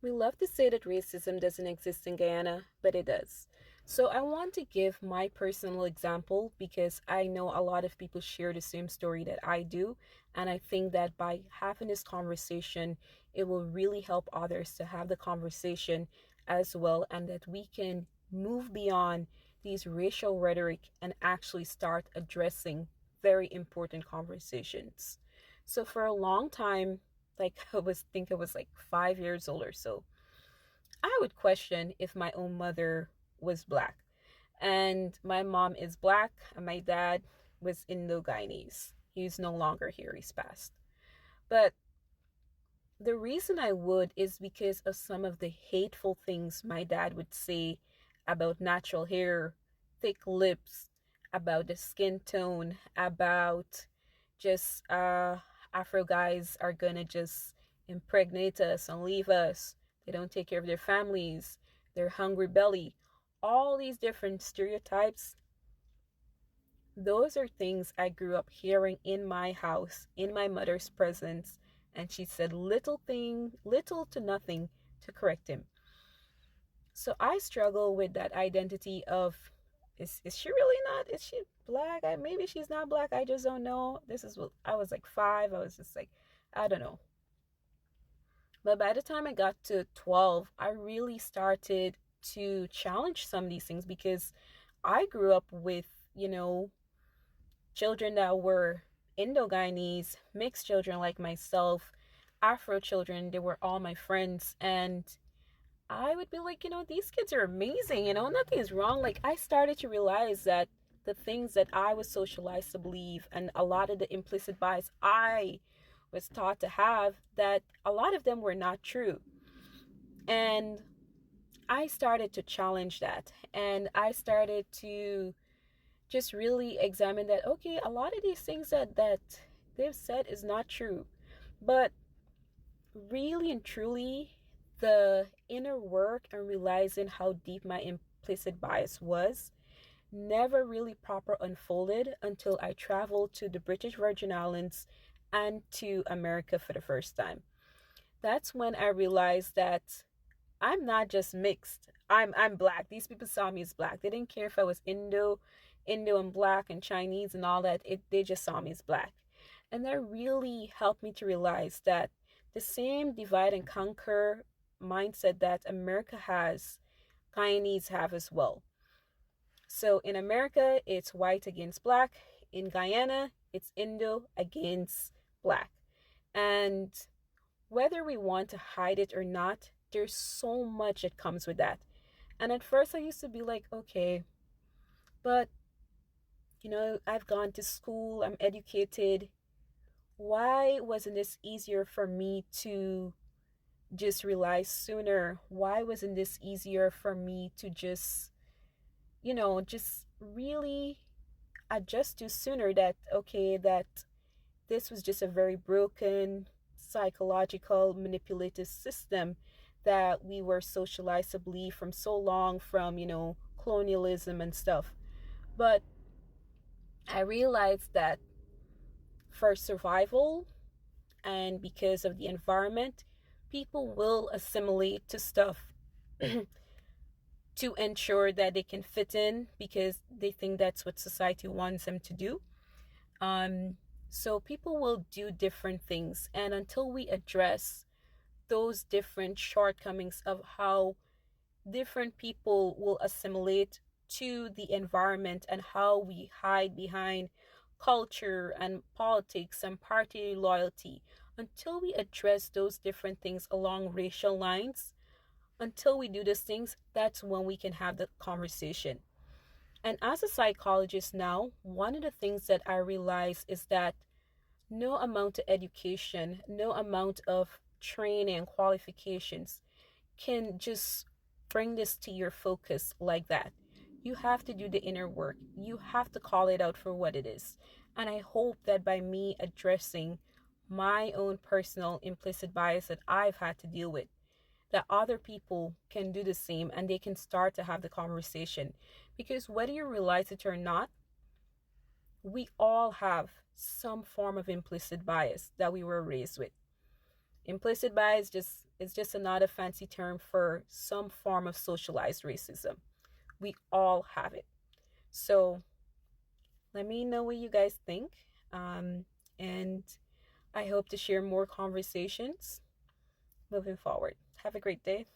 We love to say that racism doesn't exist in Guyana, but it does. So I want to give my personal example because I know a lot of people share the same story that I do. And I think that by having this conversation, it will really help others to have the conversation as well, and that we can move beyond these racial rhetoric and actually start addressing very important conversations. So for a long time, like I was like 5 years old or so, I would question if my own mother was black. And my mom is black and my dad was Indo Guyanese. He's no longer here, he's passed. But the reason I would is because of some of the hateful things my dad would say about natural hair, thick lips, about the skin tone, about just Afro guys are gonna just impregnate us and leave us. They don't take care of their families, their hungry belly. All these different stereotypes, those are things I grew up hearing in my house, in my mother's presence, and she said little to nothing to correct him. So I struggle with that identity of is she really not? Is she black? Maybe she's not black. I just don't know. This is what I was like 5. I was just like, I don't know. But by the time I got to 12, I really started to challenge some of these things because I grew up with, children that were Indo-Guyanese, mixed children like myself, Afro children. They were all my friends. And I would be like, these kids are amazing, nothing is wrong. Like, I started to realize that the things that I was socialized to believe and a lot of the implicit bias I was taught to have, that a lot of them were not true. And I started to challenge that. And I started to just really examine that, okay, a lot of these things that they've said is not true. But really and truly, the inner work and realizing how deep my implicit bias was never really proper unfolded until I traveled to the British Virgin Islands and to America for the first time. That's when I realized that I'm not just mixed. I'm black. These people saw me as black. They didn't care if I was Indo and black and Chinese and all that. They just saw me as black. And that really helped me to realize that the same divide and conquer mindset that America has, Guyanese have as well. So in America, it's white against black. In Guyana, it's Indo against black. And whether we want to hide it or not, there's so much that comes with that. And at first, I used to be like, okay, but I've gone to school, I'm educated. Why wasn't this easier for me to just realize sooner? Why wasn't this easier for me to just really adjust to sooner that, okay, that this was just a very broken psychological manipulative system that we were socialized to believe from so long from, colonialism and stuff. But I realized that for survival and because of the environment, people will assimilate to stuff to ensure that they can fit in because they think that's what society wants them to do. Um, so people will do different things, and until we address those different shortcomings of how different people will assimilate to the environment and how we hide behind culture and politics and party loyalty, until we address those different things along racial lines, until we do these things, that's when we can have the conversation. And as a psychologist now, one of the things that I realize is that no amount of education, no amount of training and qualifications can just bring this to your focus like that. You have to do the inner work. You have to call it out for what it is. And I hope that by me addressing my own personal implicit bias that I've had to deal with, that other people can do the same and they can start to have the conversation. Because whether you realize it or not, we all have some form of implicit bias that we were raised with. Implicit bias just It's just another fancy term for some form of socialized racism. We all have it. So let me know what you guys think. And I hope to share more conversations moving forward. Have a great day.